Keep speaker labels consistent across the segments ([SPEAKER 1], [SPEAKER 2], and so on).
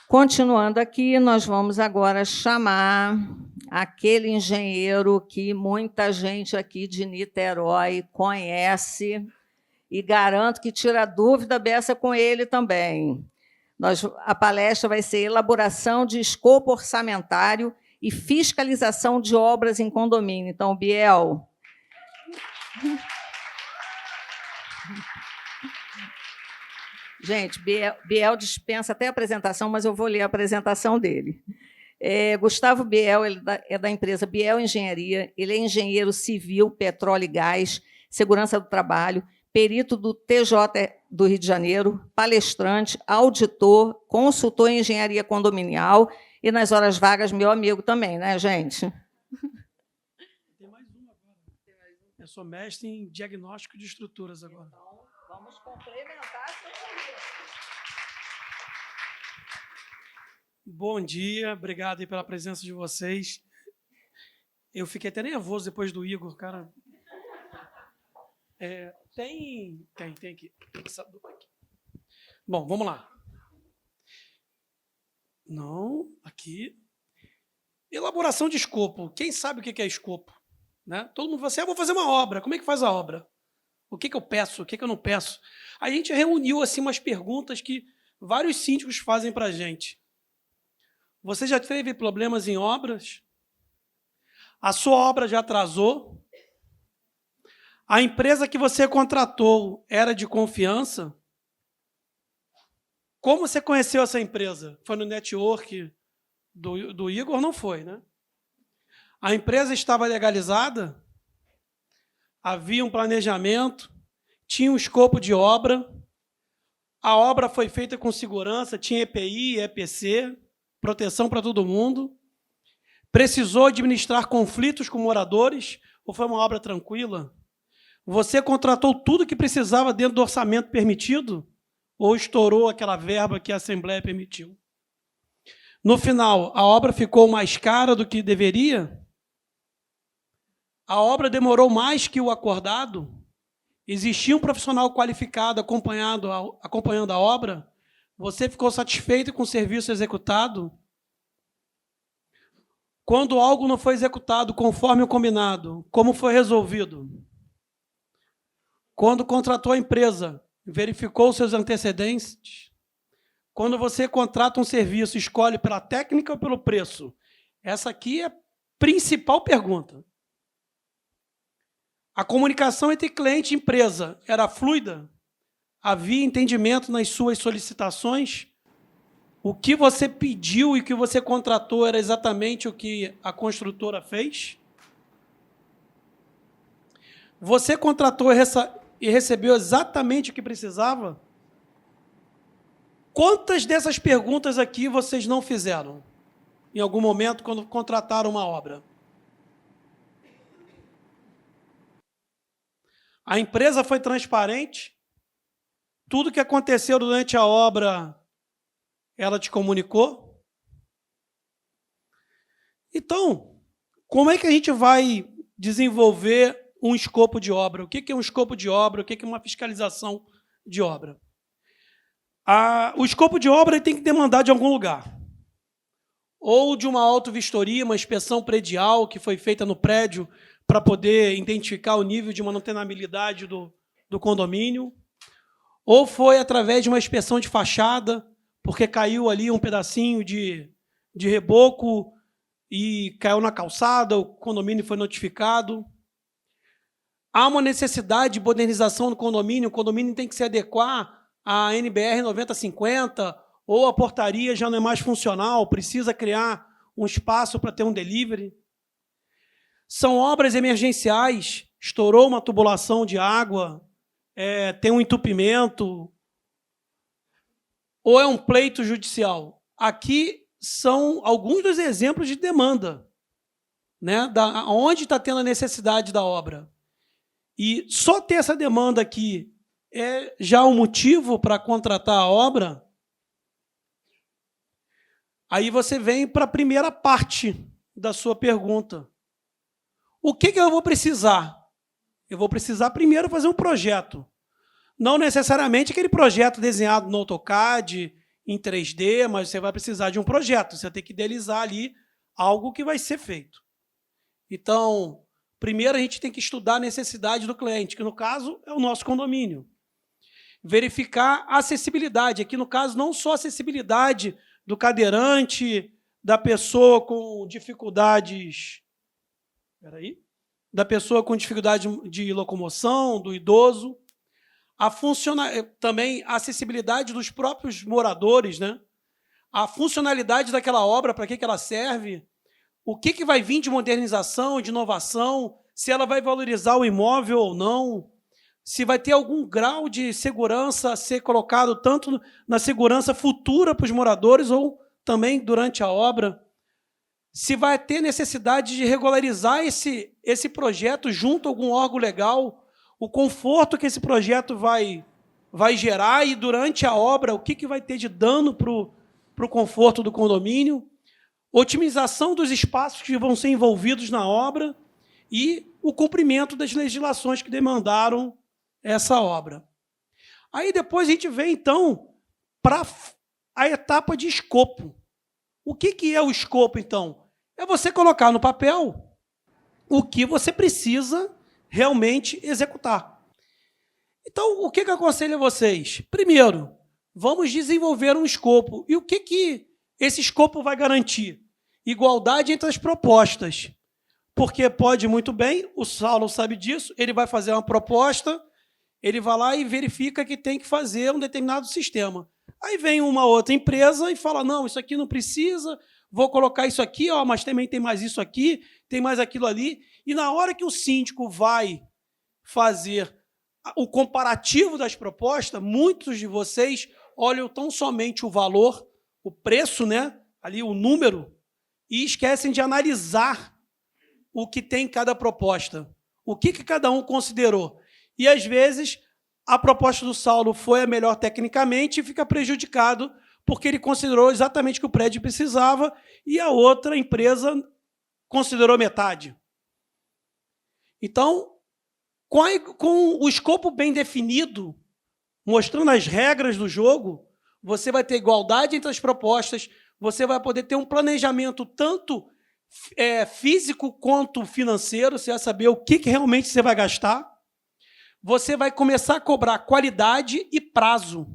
[SPEAKER 1] Continuando aqui, nós vamos agora chamar aquele engenheiro que muita gente aqui de Niterói conhece e garanto que tira dúvida dessa com ele também. A palestra vai ser elaboração de escopo orçamentário e fiscalização de obras em condomínio. Então, Biel. Gente, Biel dispensa até a apresentação, mas eu vou ler a apresentação dele. Gustavo Biel é da empresa Biel Engenharia, ele é engenheiro civil, petróleo e gás, segurança do trabalho, perito do TJ do Rio de Janeiro, palestrante, auditor, consultor em engenharia condominial e, nas horas vagas, meu amigo também, né, gente?
[SPEAKER 2] Tem mais uma agora. Eu sou mestre em diagnóstico de estruturas agora.
[SPEAKER 1] Então, vamos complementar essa conversa.
[SPEAKER 2] Bom dia, obrigado aí pela presença de vocês. Eu fiquei até nervoso depois do Igor, cara. Tem aqui. Tem essa dupla aqui. Bom, vamos lá. Não, aqui. Elaboração de escopo. Quem sabe o que é escopo? Né? Todo mundo fala assim, vou fazer uma obra. Como é que faz a obra? O que eu peço? O que eu não peço? A gente reuniu assim, umas perguntas que vários síndicos fazem para a gente. Você já teve problemas em obras? A sua obra já atrasou? A empresa que você contratou era de confiança? Como você conheceu essa empresa? Foi no network do Igor? Não foi, né? A empresa estava legalizada? Havia um planejamento? Tinha um escopo de obra? A obra foi feita com segurança? Tinha EPI, EPC, proteção para todo mundo? Precisou administrar conflitos com moradores? Ou foi uma obra tranquila? Você contratou tudo que precisava dentro do orçamento permitido? Ou estourou aquela verba que a Assembleia permitiu? No final, a obra ficou mais cara do que deveria? A obra demorou mais que o acordado? Existia um profissional qualificado acompanhando a obra? Você ficou satisfeito com o serviço executado? Quando algo não foi executado conforme o combinado, como foi resolvido? Quando contratou a empresa, verificou seus antecedentes? Quando você contrata um serviço, escolhe pela técnica ou pelo preço? Essa aqui é a principal pergunta. A comunicação entre cliente e empresa era fluida? Havia entendimento nas suas solicitações? O que você pediu e o que você contratou era exatamente o que a construtora fez? Você contratou e recebeu exatamente o que precisava? Quantas dessas perguntas aqui vocês não fizeram em algum momento quando contrataram uma obra? A empresa foi transparente? Tudo que aconteceu durante a obra, ela te comunicou? Então, como é que a gente vai desenvolver um escopo de obra? O que é um escopo de obra? O que é uma fiscalização de obra? O escopo de obra ele tem que demandar de algum lugar. Ou de uma auto-vistoria, uma inspeção predial que foi feita no prédio para poder identificar o nível de manutenabilidade do condomínio. Ou foi através de uma inspeção de fachada, porque caiu ali um pedacinho de reboco e caiu na calçada, o condomínio foi notificado. Há uma necessidade de modernização do condomínio, o condomínio tem que se adequar à NBR 9050, ou a portaria já não é mais funcional, precisa criar um espaço para ter um delivery. São obras emergenciais, estourou uma tubulação de água, tem um entupimento, ou é um pleito judicial. Aqui são alguns dos exemplos de demanda, né, onde está tendo a necessidade da obra. E só ter essa demanda aqui é já um motivo para contratar a obra. Aí você vem para a primeira parte da sua pergunta. O que eu vou precisar? Eu vou precisar primeiro fazer um projeto. Não necessariamente aquele projeto desenhado no AutoCAD, em 3D, mas você vai precisar de um projeto. Você tem que idealizar ali algo que vai ser feito. Então, primeiro a gente tem que estudar a necessidade do cliente, que no caso é o nosso condomínio. Verificar a acessibilidade. Aqui, no caso, não só a acessibilidade do cadeirante, da pessoa com dificuldades... da pessoa com dificuldade de locomoção, do idoso. Também a acessibilidade dos próprios moradores, né? A funcionalidade daquela obra, para que ela serve, o que vai vir de modernização, de inovação, se ela vai valorizar o imóvel ou não, se vai ter algum grau de segurança a ser colocado tanto na segurança futura para os moradores ou também durante a obra, se vai ter necessidade de regularizar esse projeto junto a algum órgão legal, o conforto que esse projeto vai gerar e, durante a obra, o que vai ter de dano para o conforto do condomínio, otimização dos espaços que vão ser envolvidos na obra e o cumprimento das legislações que demandaram essa obra. Aí depois a gente vem, então, para a etapa de escopo. O que é o escopo, então? É você colocar no papel o que você precisa realmente executar. Então, o que eu aconselho a vocês? Primeiro, vamos desenvolver um escopo. E o que esse escopo vai garantir? Igualdade entre as propostas. Porque pode muito bem, o Saulo sabe disso, ele vai fazer uma proposta, ele vai lá e verifica que tem que fazer um determinado sistema. Aí vem uma outra empresa e fala, não, isso aqui não precisa, vou colocar isso aqui, ó, mas também tem mais isso aqui, tem mais aquilo ali. E na hora que o síndico vai fazer o comparativo das propostas, muitos de vocês olham tão somente o valor, o preço, né, ali o número, e esquecem de analisar o que tem em cada proposta, o que cada um considerou. E, às vezes, a proposta do Saulo foi a melhor tecnicamente e fica prejudicado porque ele considerou exatamente o que o prédio precisava e a outra empresa considerou metade. Então, com o escopo bem definido, mostrando as regras do jogo, você vai ter igualdade entre as propostas, você vai poder ter um planejamento tanto físico quanto financeiro, você vai saber o que realmente você vai gastar. Você vai começar a cobrar qualidade e prazo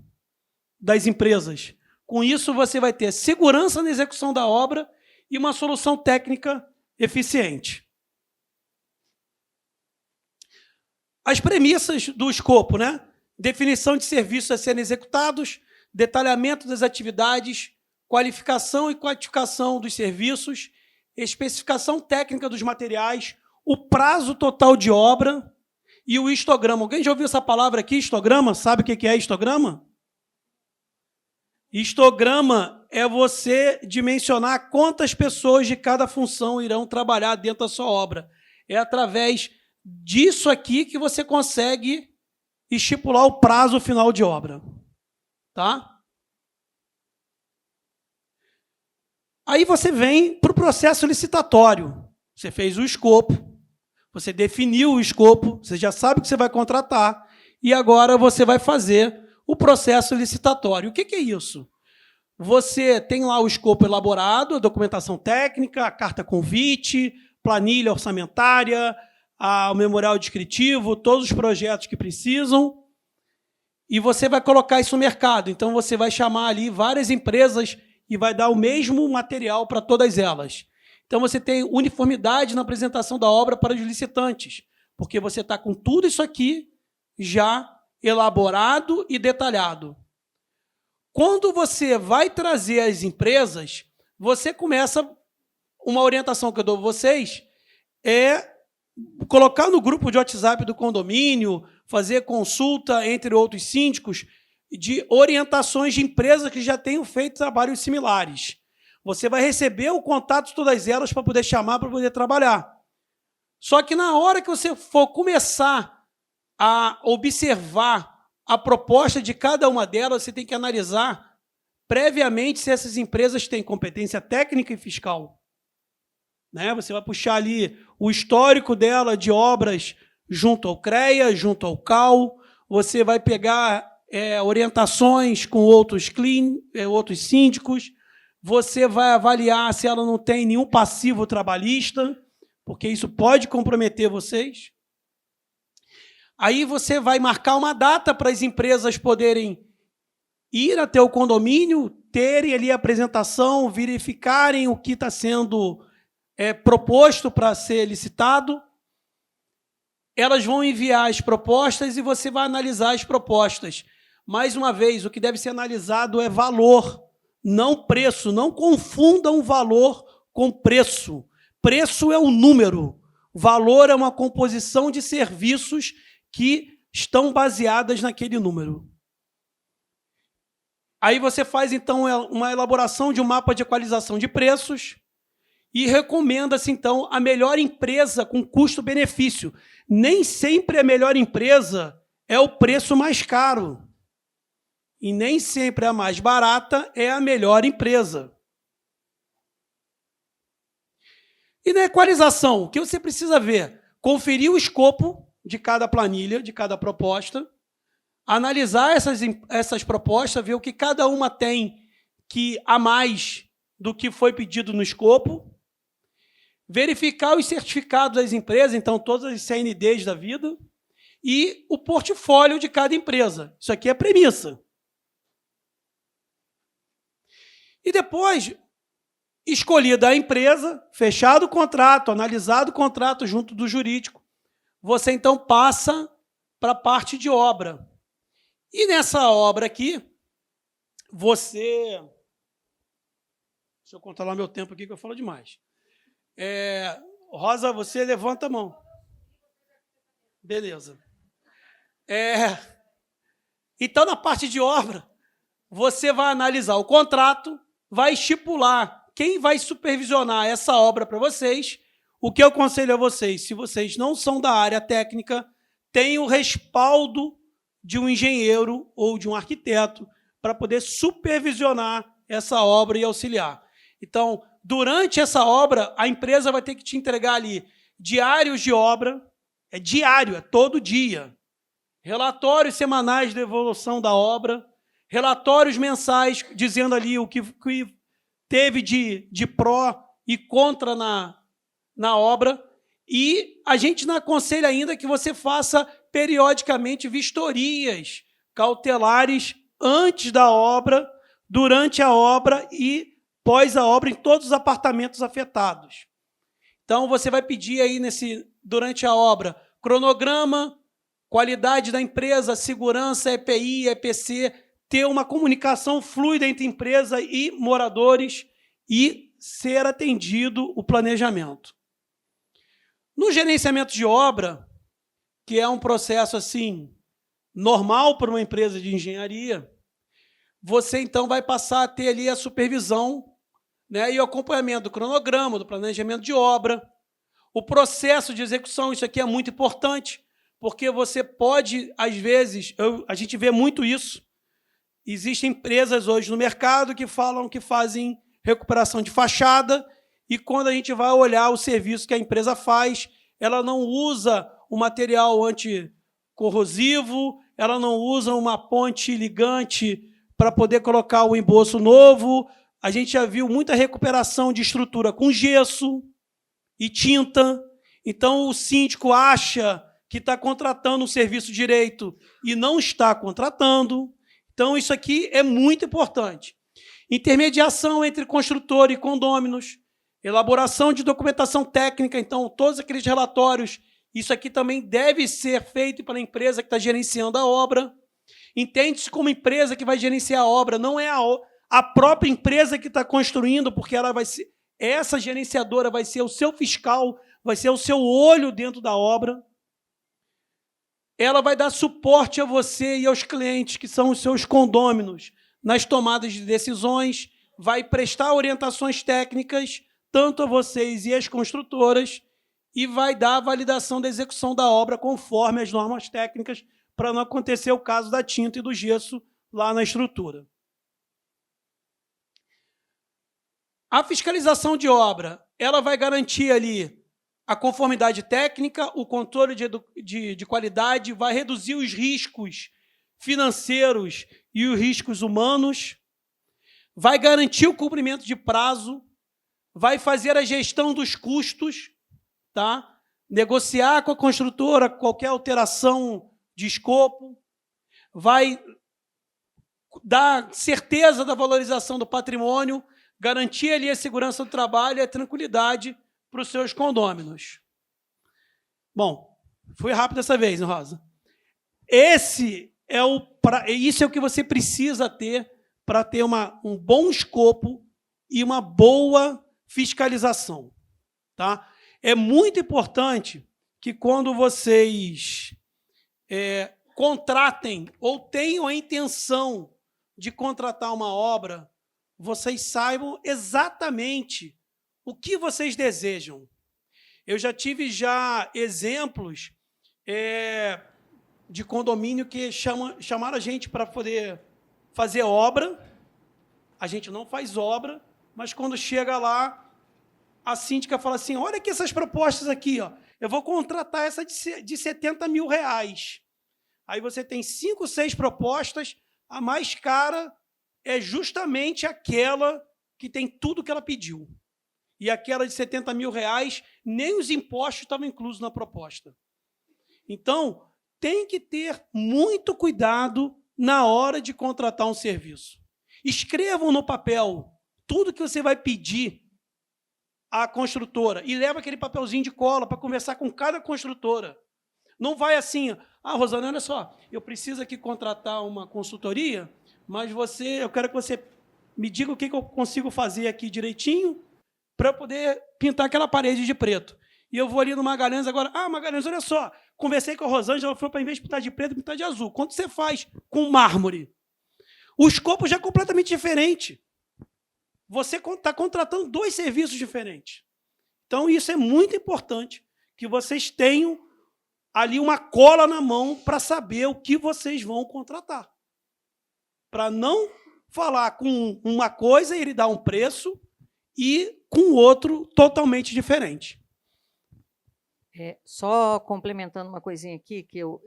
[SPEAKER 2] das empresas. Com isso, você vai ter segurança na execução da obra e uma solução técnica eficiente. As premissas do escopo, né? Definição de serviços a serem executados, detalhamento das atividades, qualificação e quantificação dos serviços, especificação técnica dos materiais, o prazo total de obra e o histograma. Alguém já ouviu essa palavra aqui, histograma? Sabe o que é histograma? Histograma é você dimensionar quantas pessoas de cada função irão trabalhar dentro da sua obra. É através disso aqui que você consegue estipular o prazo final de obra. Tá? Aí você vem para o processo licitatório. Você fez o escopo, você definiu o escopo, você já sabe o que você vai contratar, e agora você vai fazer o processo licitatório. O que é isso? Você tem lá o escopo elaborado, a documentação técnica, a carta convite, planilha orçamentária, o memorial descritivo, todos os projetos que precisam, e você vai colocar isso no mercado. Então, você vai chamar ali várias empresas e vai dar o mesmo material para todas elas. Então, você tem uniformidade na apresentação da obra para os licitantes, porque você está com tudo isso aqui já elaborado e detalhado. Quando você vai trazer as empresas, você começa, uma orientação que eu dou a vocês é colocar no grupo de WhatsApp do condomínio, fazer consulta entre outros síndicos de orientações de empresas que já tenham feito trabalhos similares. Você vai receber o contato de todas elas para poder chamar, para poder trabalhar. Só que na hora que você for começar a observar a proposta de cada uma delas, você tem que analisar previamente se essas empresas têm competência técnica e fiscal. Né? Você vai puxar ali o histórico dela de obras junto ao CREA, junto ao CAL, você vai pegar orientações com outros síndicos, você vai avaliar se ela não tem nenhum passivo trabalhista, porque isso pode comprometer vocês. Aí você vai marcar uma data para as empresas poderem ir até o condomínio, terem ali a apresentação, verificarem o que está sendo proposto para ser licitado. Elas vão enviar as propostas e você vai analisar as propostas. Mais uma vez, o que deve ser analisado é valor, não preço. Não confundam valor com preço. Preço é um número. Valor é uma composição de serviços que estão baseadas naquele número. Aí você faz, então, uma elaboração de um mapa de equalização de preços e recomenda-se, então, a melhor empresa com custo-benefício. Nem sempre a melhor empresa é o preço mais caro. E nem sempre a mais barata é a melhor empresa. E na equalização, o que você precisa ver? Conferir o escopo de cada planilha, de cada proposta, analisar essas propostas, ver o que cada uma tem a mais do que foi pedido no escopo, verificar os certificados das empresas, então todas as CNDs da vida, e o portfólio de cada empresa. Isso aqui é a premissa. E depois, escolhida a empresa, fechado o contrato, analisado o contrato junto do jurídico, você então passa para a parte de obra. E nessa obra aqui, você... Deixa eu controlar meu tempo aqui, que eu falo demais. Rosa, você levanta a mão. Beleza. Então, na parte de obra, você vai analisar o contrato, vai estipular quem vai supervisionar essa obra para vocês. O que eu aconselho a vocês, se vocês não são da área técnica, tenham o respaldo de um engenheiro ou de um arquiteto para poder supervisionar essa obra e auxiliar. Então, durante essa obra, a empresa vai ter que te entregar ali diários de obra, é diário, é todo dia, relatórios semanais de evolução da obra, relatórios mensais dizendo ali o que teve de pró e contra na obra, e a gente não aconselha ainda que você faça periodicamente vistorias cautelares antes da obra, durante a obra e pós a obra em todos os apartamentos afetados. Então, você vai pedir aí durante a obra cronograma, qualidade da empresa, segurança, EPI, EPC, ter uma comunicação fluida entre empresa e moradores e ser atendido o planejamento. No gerenciamento de obra, que é um processo assim normal para uma empresa de engenharia, você então vai passar a ter ali a supervisão, né, e o acompanhamento do cronograma, do planejamento de obra, o processo de execução. Isso aqui é muito importante, porque você pode, às vezes, a gente vê muito isso, existem empresas hoje no mercado que falam que fazem recuperação de fachada, e quando a gente vai olhar o serviço que a empresa faz, ela não usa o material anticorrosivo, ela não usa uma ponte ligante para poder colocar o emboço novo. A gente já viu muita recuperação de estrutura com gesso e tinta. Então, o síndico acha que está contratando um serviço direito e não está contratando. Então, isso aqui é muito importante. Intermediação entre construtor e condôminos, elaboração de documentação técnica, então, todos aqueles relatórios, isso aqui também deve ser feito pela empresa que está gerenciando a obra. Entende-se como empresa que vai gerenciar a obra, não é a própria empresa que está construindo, porque ela vai ser, essa gerenciadora vai ser o seu fiscal, vai ser o seu olho dentro da obra. Ela vai dar suporte a você e aos clientes, que são os seus condôminos, nas tomadas de decisões, vai prestar orientações técnicas, tanto a vocês e as construtoras, e vai dar a validação da execução da obra conforme as normas técnicas, para não acontecer o caso da tinta e do gesso lá na estrutura. A fiscalização de obra, ela vai garantir ali a conformidade técnica, o controle de qualidade, vai reduzir os riscos financeiros e os riscos humanos, vai garantir o cumprimento de prazo, vai fazer a gestão dos custos, tá? Negociar com a construtora qualquer alteração de escopo, vai dar certeza da valorização do patrimônio, garantir ali a segurança do trabalho e a tranquilidade para os seus condôminos. Bom, foi rápido dessa vez, hein, Rosa? Isso é o que você precisa ter para ter um bom escopo e uma boa fiscalização. Tá? É muito importante que, quando vocês contratem ou tenham a intenção de contratar uma obra, vocês saibam exatamente o que vocês desejam. Eu já tive exemplos de condomínio que chamaram a gente para poder fazer obra. A gente não faz obra, mas quando chega lá, a síndica fala assim: olha aqui essas propostas aqui, ó, eu vou contratar essa de 70 mil reais. Aí você tem 5, 6 propostas, a mais cara é justamente aquela que tem tudo que ela pediu. E aquela de 70 mil reais, nem os impostos estavam inclusos na proposta. Então, tem que ter muito cuidado na hora de contratar um serviço. Escrevam no papel tudo que você vai pedir à construtora e leva aquele papelzinho de cola para conversar com cada construtora. Não vai assim: Rosana, olha só, eu preciso aqui contratar uma consultoria, mas eu quero que você me diga o que eu consigo fazer aqui direitinho para eu poder pintar aquela parede de preto. E eu vou ali no Magalhães agora: Magalhães, olha só, conversei com a Rosângela, ela falou para, em vez de pintar de preto, pintar de azul. Quanto você faz com mármore? O escopo já é completamente diferente. Você está contratando 2 serviços diferentes. Então, isso é muito importante, que vocês tenham ali uma cola na mão para saber o que vocês vão contratar. Para não falar com uma coisa e ele dar um preço e com outro totalmente diferente.
[SPEAKER 1] Só complementando uma coisinha aqui, que eu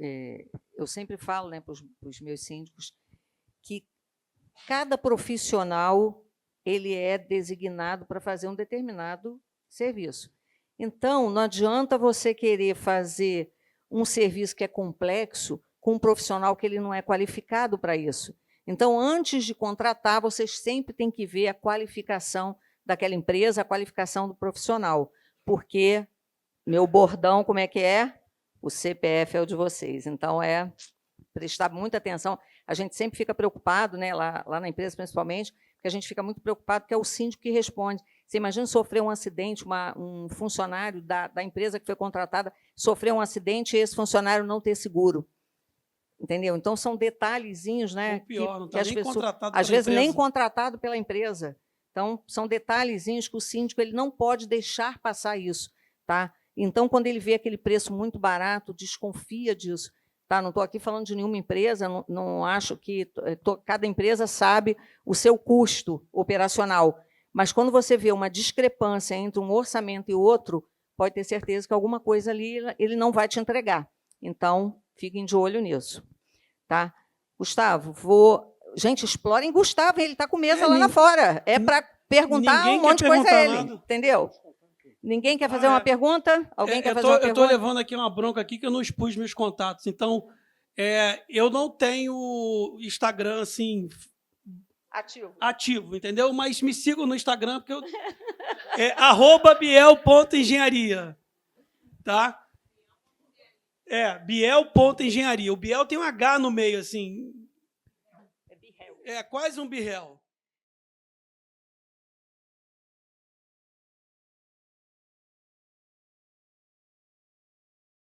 [SPEAKER 1] sempre falo, né, para os meus síndicos, que cada profissional ele é designado para fazer um determinado serviço. Então, não adianta você querer fazer um serviço que é complexo com um profissional que ele não é qualificado para isso. Então, antes de contratar, vocês sempre têm que ver a qualificação daquela empresa, a qualificação do profissional, porque meu bordão, como é que é? O CPF é o de vocês. Então, prestar muita atenção. A gente sempre fica preocupado, né, lá na empresa, principalmente, porque a gente fica muito preocupado, porque é o síndico que responde. Você imagina sofrer um acidente, um funcionário da empresa que foi contratada sofrer um acidente e esse funcionário não ter seguro. Entendeu? Então, são detalhezinhos, né,
[SPEAKER 2] ou pior, não
[SPEAKER 1] que
[SPEAKER 2] está
[SPEAKER 1] as
[SPEAKER 2] nem
[SPEAKER 1] pessoas,
[SPEAKER 2] contratado
[SPEAKER 1] às
[SPEAKER 2] pela
[SPEAKER 1] vezes,
[SPEAKER 2] empresa.
[SPEAKER 1] nem contratado pela empresa. Então, são detalhezinhos que o síndico ele não pode deixar passar isso. Tá? Então, quando ele vê aquele preço muito barato, desconfia disso. Tá? Não estou aqui falando de nenhuma empresa, não acho que cada empresa sabe o seu custo operacional. Mas, quando você vê uma discrepância entre um orçamento e outro, pode ter certeza que alguma coisa ali ele não vai te entregar. Então, fiquem de olho nisso. Tá? Gustavo, gente, explorem Gustavo, ele está com mesa lá na fora. É para perguntar um monte de coisa a ele. Nada. Entendeu? Ninguém quer fazer uma pergunta? Alguém quer fazer uma pergunta?
[SPEAKER 2] Eu estou levando aqui uma bronca aqui que eu não expus meus contatos. Então, eu não tenho Instagram assim ativo, entendeu? Mas me sigam no Instagram, porque @biel.engenharia. Tá? Biel.engenharia. O Biel tem um H no meio, assim. É quase um birrel.